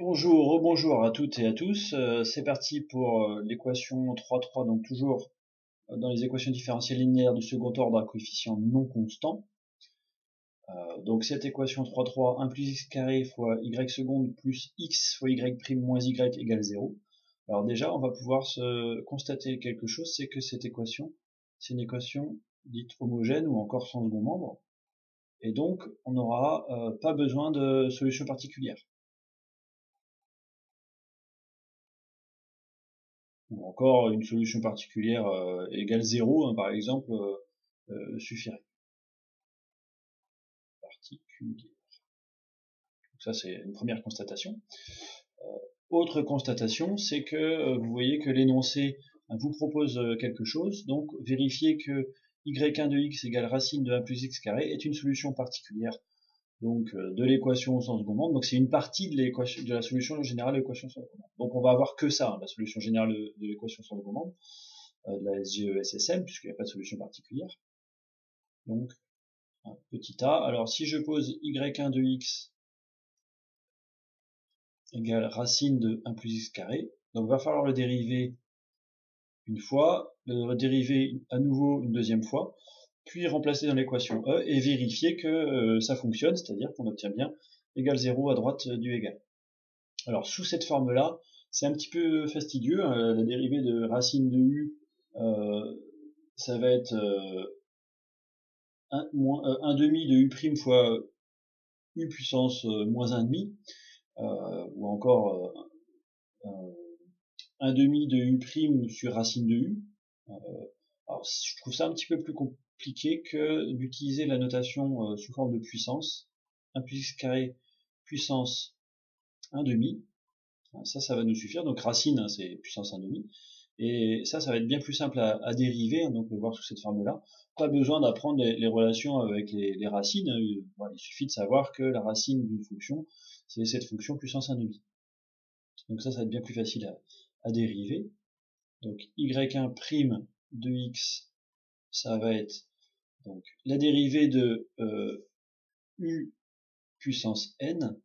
Bonjour, rebonjour à toutes et à tous. C'est parti pour l'équation 3,3, donc toujours dans les équations différentielles linéaires du second ordre à coefficient non constant. Donc cette équation 3,3, 1 plus x carré fois y seconde plus x fois y prime moins y égale 0. Alors déjà, on va pouvoir se constater quelque chose, c'est que cette équation, c'est une équation dite homogène ou encore sans second membre. Et donc, on n'aura pas besoin de solution particulière. Ou encore une solution particulière égale 0, hein, par exemple, suffirait. Particulière. Donc ça, c'est une première constatation. Autre constatation, c'est que vous voyez que l'énoncé vous propose quelque chose, donc vérifiez que y1 de x égale racine de 1 plus x carré est une solution particulière donc de l'équation sans second membre. Donc c'est une partie de la solution générale de l'équation sans second membre. Donc on va avoir que ça, hein, la solution générale de l'équation sans second membre, de la SGE-SSM, puisqu'il n'y a pas de solution particulière. Donc un petit a. Alors si je pose y1 de x égale racine de 1 plus x carré, donc il va falloir le dériver une fois, le dériver à nouveau une deuxième fois, puis remplacer dans l'équation e et vérifier que ça fonctionne, c'est-à-dire qu'on obtient bien égal 0 à droite du égal. Alors sous cette forme-là, c'est un petit peu fastidieux, hein, la dérivée de racine de u, ça va être 1 demi de u prime fois u puissance moins 1 demi, ou encore 1 demi de u prime sur racine de u. Alors, je trouve ça un petit peu plus compliqué que d'utiliser la notation sous forme de puissance. 1 plus x carré puissance 1 demi. Ça va nous suffire. Donc racine, hein, c'est puissance 1 demi. Et ça va être bien plus simple à dériver, hein, donc on peut voir sous cette forme-là. Pas besoin d'apprendre les relations avec les racines. Il suffit de savoir que la racine d'une fonction, c'est cette fonction puissance 1 demi. Donc ça va être bien plus facile à dériver. Donc y1 prime de x, ça va être donc la dérivée de u puissance n,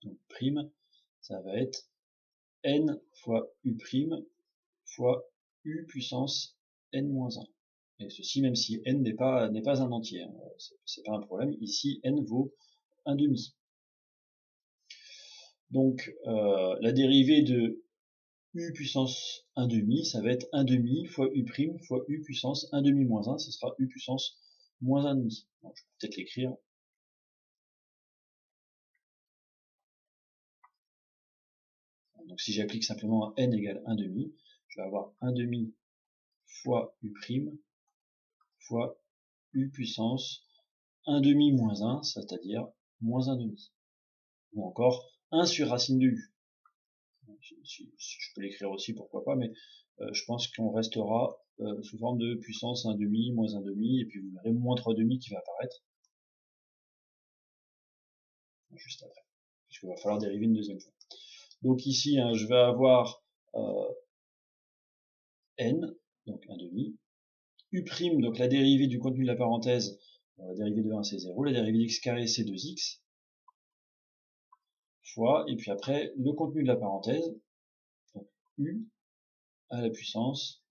donc prime, ça va être n fois u prime fois u puissance n-1. Et ceci même si n n'est pas un entier, hein, c'est pas un problème. Ici n vaut 1 demi. Donc la dérivée de u puissance 1 demi, ça va être 1 demi fois u prime fois u puissance 1 demi moins 1, ce sera u puissance moins 1 demi. Donc, je peux peut-être l'écrire. Donc si j'applique simplement n égale 1 demi, je vais avoir 1 demi fois u prime fois u puissance 1 demi moins 1, c'est-à-dire moins 1 demi. Ou encore 1 sur racine de u. Si je peux l'écrire aussi, pourquoi pas, mais je pense qu'on restera sous forme de puissance 1 demi, moins 1 demi, et puis vous verrez moins 3 demi qui va apparaître juste après, puisqu'il va falloir dériver une deuxième fois. Donc ici, hein, je vais avoir n, donc 1 demi, u', donc la dérivée du contenu de la parenthèse, la dérivée de 1 c'est 0, la dérivée d'x carré c'est 2x, fois, et puis après le contenu de la parenthèse, donc u à la puissance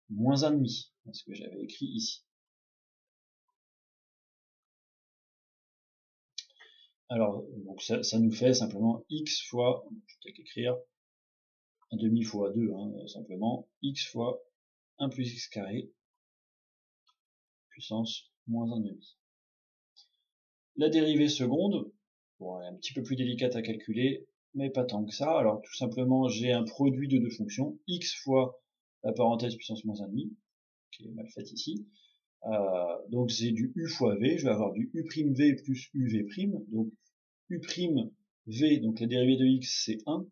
moins 1 demi, ce que j'avais écrit ici. Alors, donc ça nous fait simplement x fois, je vais peut-être écrire 1 demi fois 2, hein, simplement, x fois 1 plus x carré, puissance moins 1 demi. La dérivée seconde, bon, elle est un petit peu plus délicate à calculer, mais pas tant que ça. Alors tout simplement, j'ai un produit de deux fonctions, x fois la parenthèse puissance moins 1 demi, qui est mal faite ici. Donc c'est du u fois v, je vais avoir du u' v plus uv', donc u'(v), donc la dérivée de x c'est 1,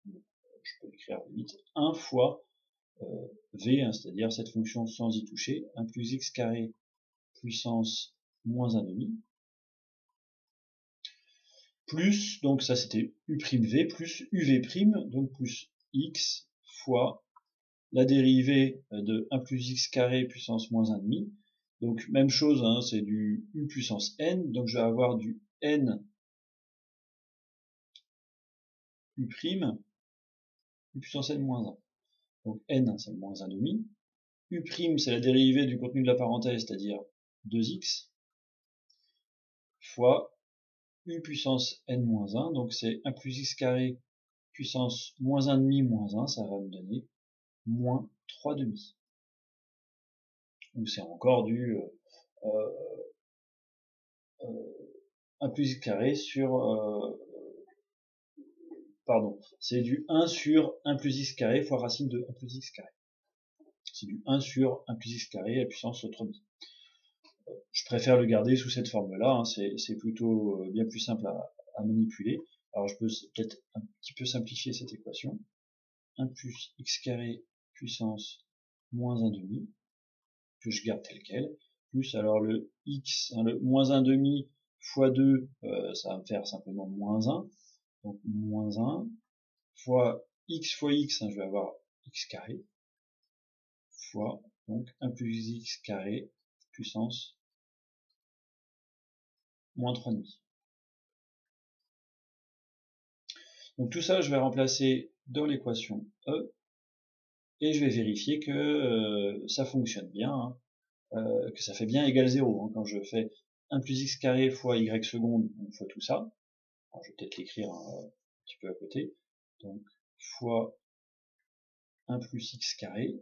je peux l'écrire vite, 1 fois v, hein, c'est-à-dire cette fonction sans y toucher, 1 plus x carré puissance moins 1 demi, plus, donc ça c'était u'(v), plus uv', donc plus x fois la dérivée de 1 plus x carré puissance moins 1 demi, donc même chose, hein, c'est du u puissance n, donc je vais avoir du n u', u puissance n moins 1. Donc n, c'est le moins 1 demi. U', c'est la dérivée du contenu de la parenthèse, c'est-à-dire 2x, fois u puissance n moins 1, donc c'est 1 plus x carré puissance moins 1 demi moins 1, ça va me donner moins 3 demi. Donc c'est encore du 1 plus x carré sur... pardon, c'est du 1 sur 1 plus x carré fois racine de 1 plus x carré. C'est du 1 sur 1 plus x carré à puissance 3 demi. Je préfère le garder sous cette forme-là, hein, c'est plutôt bien plus simple à manipuler. Alors je peux peut-être un petit peu simplifier cette équation. 1 plus x carré puissance moins 1 demi, que je garde tel quel, plus alors le x, hein, le moins 1 demi fois 2, ça va me faire simplement moins 1, donc moins 1, fois x, hein, je vais avoir x carré, fois donc 1 plus x carré puissance moins 3 demi. Donc tout ça, je vais remplacer dans l'équation E, et je vais vérifier que ça fonctionne bien, hein, que ça fait bien égal 0. Hein, quand je fais 1 plus x carré fois y seconde, fois tout ça. Alors, je vais peut-être l'écrire un petit peu à côté. Donc, fois 1 plus x carré.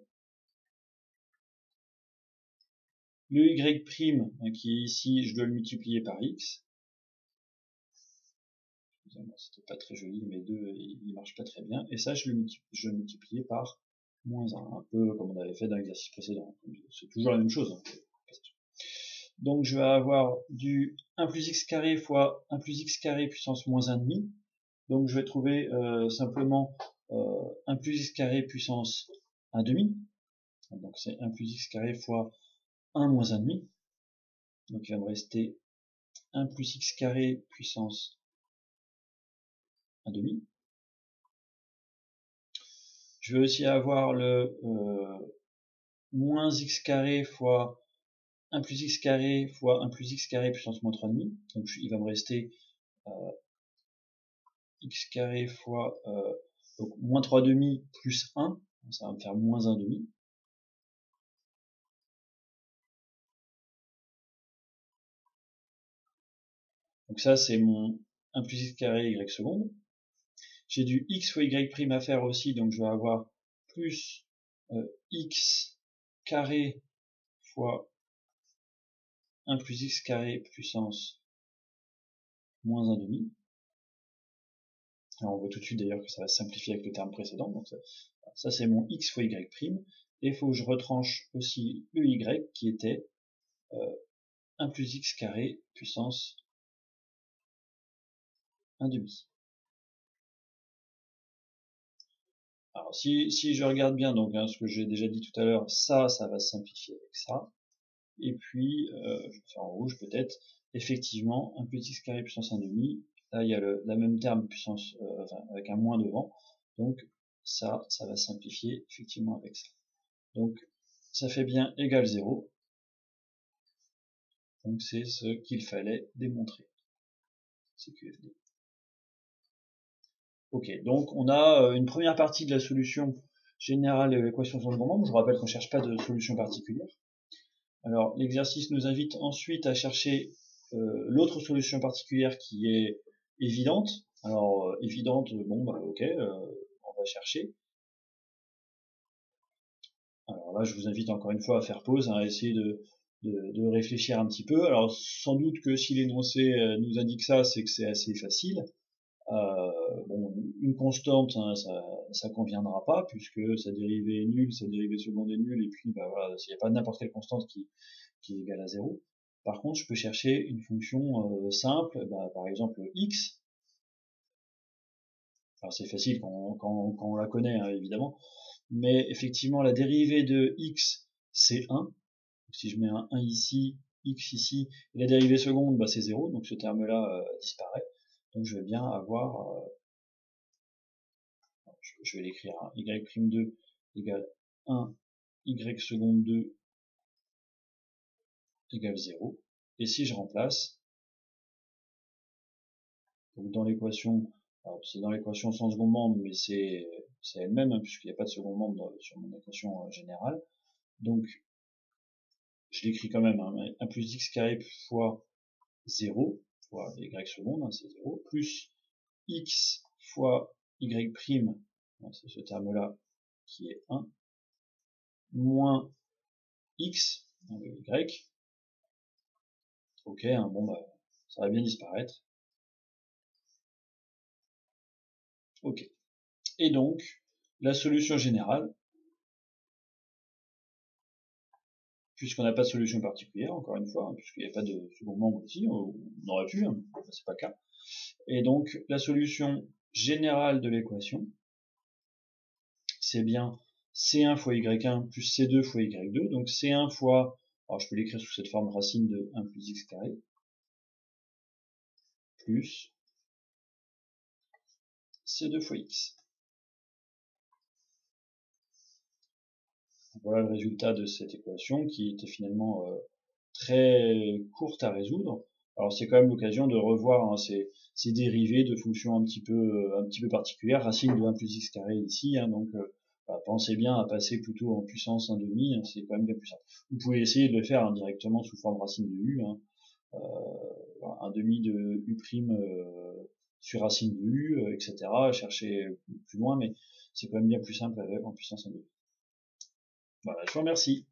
Le y', qui est ici, je dois le multiplier par x. C'était pas très joli, mais 2, il marche pas très bien. Et ça, je le multiplier par moins 1, un peu comme on avait fait dans l'exercice précédent. C'est toujours la même chose. Hein. Donc je vais avoir du 1 plus x carré fois 1 plus x carré puissance moins 1 demi. Donc je vais trouver simplement 1 plus x carré puissance 1 demi. Donc c'est 1 plus x carré fois 1 moins 1 demi. Donc il va me rester 1 plus x carré puissance 1 demi. Je vais aussi avoir le moins x carré fois 1 plus x carré fois 1 plus x carré puissance moins 3 demi. Donc il va me rester x carré fois donc moins 3 demi plus 1, ça va me faire moins 1 demi. Donc ça c'est mon 1 plus x carré y seconde. J'ai du x fois y' à faire aussi, donc je vais avoir plus x carré fois 1 plus x carré puissance moins 1 demi. Alors on voit tout de suite d'ailleurs que ça va se simplifier avec le terme précédent, donc ça c'est mon x fois y', et il faut que je retranche aussi le y qui était 1 plus x carré puissance 1 demi. Alors si je regarde bien, donc hein, ce que j'ai déjà dit tout à l'heure, ça va se simplifier avec ça. Et puis, je vais faire en rouge peut-être, effectivement, 1 plus x carré puissance 1 demi, là il y a la même terme puissance, enfin, avec un moins devant, donc ça va simplifier effectivement avec ça. Donc ça fait bien égal 0, donc c'est ce qu'il fallait démontrer. C'est QFD. Ok, donc on a une première partie de la solution générale de l'équation sur le moment. Je vous rappelle qu'on ne cherche pas de solution particulière. Alors l'exercice nous invite ensuite à chercher l'autre solution particulière qui est évidente. Alors évidente, bon bah ok, on va chercher. Alors là je vous invite encore une fois à faire pause, hein, à essayer de réfléchir un petit peu. Alors sans doute que si l'énoncé nous indique ça, c'est que c'est assez facile. Bon, une constante, hein, ça conviendra pas puisque sa dérivée est nulle, sa dérivée seconde est nulle, et puis bah voilà, s'il n'y a pas n'importe quelle constante qui est égale à 0. Par contre, je peux chercher une fonction simple, bah, par exemple x. Alors c'est facile quand on la connaît, hein, évidemment, mais effectivement la dérivée de x c'est 1. Donc, si je mets un 1 ici, x ici, et la dérivée seconde bah, c'est 0, donc ce terme-là disparaît. Donc je vais bien avoir je vais l'écrire, hein, y'2 égale 1, y seconde 2 égale 0. Et si je remplace, donc dans l'équation C'est dans l'équation sans second membre, mais c'est elle-même, hein, puisqu'il n'y a pas de second membre sur mon équation générale. Donc, je l'écris quand même, hein, 1 plus x carré fois 0, fois y seconde, hein, c'est 0, plus x fois y prime, c'est ce terme-là qui est 1, moins x, le y, ok, hein, bon bah, ça va bien disparaître, ok. Et donc, la solution générale, puisqu'on n'a pas de solution particulière, encore une fois, hein, puisqu'il n'y a pas de second membre ici, on aurait pu, hein, c'est pas le cas. Et donc, la solution générale de l'équation, c'est bien C1 fois Y1 plus C2 fois Y2, donc C1 fois, alors je peux l'écrire sous cette forme racine de 1 plus x carré, plus C2 fois x. Voilà le résultat de cette équation qui était finalement très courte à résoudre. Alors c'est quand même l'occasion de revoir, hein, ces dérivés de fonctions un petit peu particulières, racine de 1 plus x carré ici, hein, donc pensez bien à passer plutôt en puissance 1/2, hein, c'est quand même bien plus simple. Vous pouvez essayer de le faire directement sous forme racine de u, hein, 1/2 de u' sur racine de u, etc. Chercher plus loin, mais c'est quand même bien plus simple en puissance 1/2. Voilà, je vous remercie.